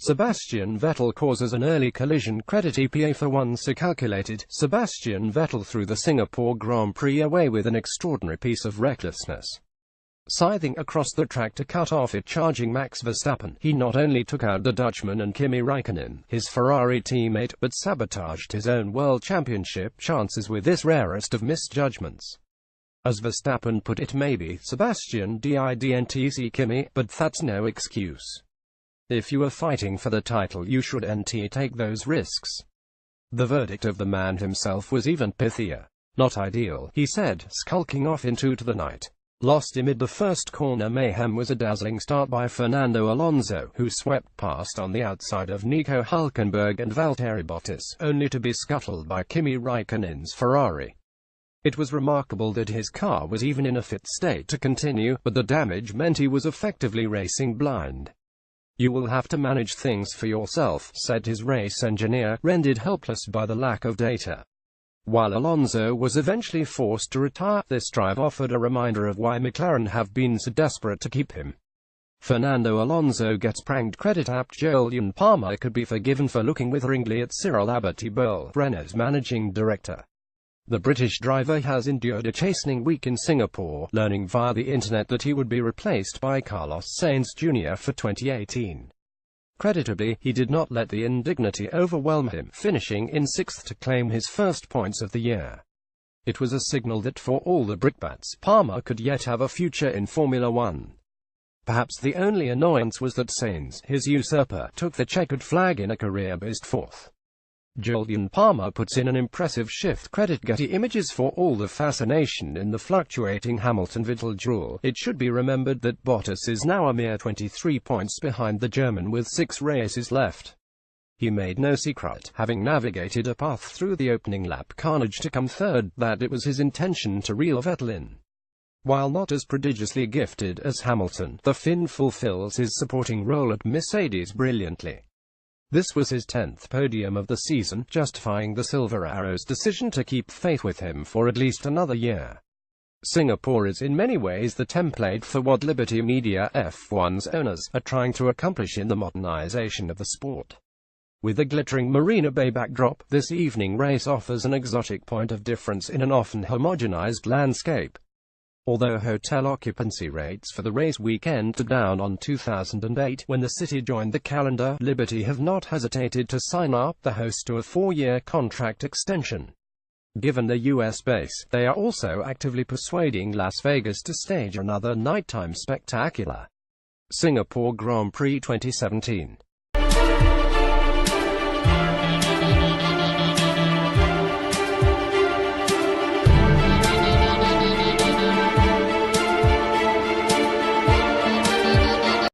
Sebastian Vettel causes an early collision. Credit EPA For once calculated. Sebastian Vettel threw the Singapore Grand Prix away with an extraordinary piece of recklessness. Scything across the track to cut off it charging Max Verstappen, he not only took out the Dutchman and Kimi Raikkonen, his Ferrari teammate, but sabotaged his own World Championship chances with this rarest of misjudgments. As Verstappen put it, maybe Sebastian didn't see Kimi, but that's no excuse. If you are fighting for the title, you shouldn't take those risks. The verdict of the man himself was even pithier. Not ideal, he said, skulking off into the night. Lost amid the first corner mayhem was a dazzling start by Fernando Alonso, who swept past on the outside of Nico Hülkenberg and Valtteri Bottas, only to be scuttled by Kimi Raikkonen's Ferrari. It was remarkable that his car was even in a fit state to continue, but the damage meant he was effectively racing blind. "You will have to manage things for yourself," said his race engineer, rendered helpless by the lack of data. While Alonso was eventually forced to retire, this drive offered a reminder of why McLaren have been so desperate to keep him. Fernando Alonso gets pranked. Credit apt Julian Palmer could be forgiven for looking witheringly at Cyril Abiteboul, Renault's managing director. The British driver has endured a chastening week in Singapore, learning via the internet that he would be replaced by Carlos Sainz Jr. for 2018. Creditably, he did not let the indignity overwhelm him, finishing in 6th to claim his first points of the year. It was a signal that for all the brickbats, Palmer could yet have a future in Formula One. Perhaps the only annoyance was that Sainz, his usurper, took the checkered flag in a career-best 4th. Julian Palmer puts in an impressive shift. Credit Getty Images. For all the fascination in the fluctuating Hamilton-Vettel duel, it should be remembered that Bottas is now a mere 23 points behind the German with 6 races left. He made no secret, having navigated a path through the opening lap carnage to come third, that it was his intention to reel Vettel in. While not as prodigiously gifted as Hamilton, the Finn fulfills his supporting role at Mercedes brilliantly. This was his 10th podium of the season, justifying the Silver Arrow's decision to keep faith with him for at least another year. Singapore is in many ways the template for what Liberty Media F1's owners are trying to accomplish in the modernization of the sport. With a glittering Marina Bay backdrop, this evening race offers an exotic point of difference in an often homogenized landscape. Although hotel occupancy rates for the race weekend are down on 2008, when the city joined the calendar, Liberty have not hesitated to sign up the host to a 4-year contract extension. Given the U.S. base, they are also actively persuading Las Vegas to stage another nighttime spectacular. Singapore Grand Prix 2017.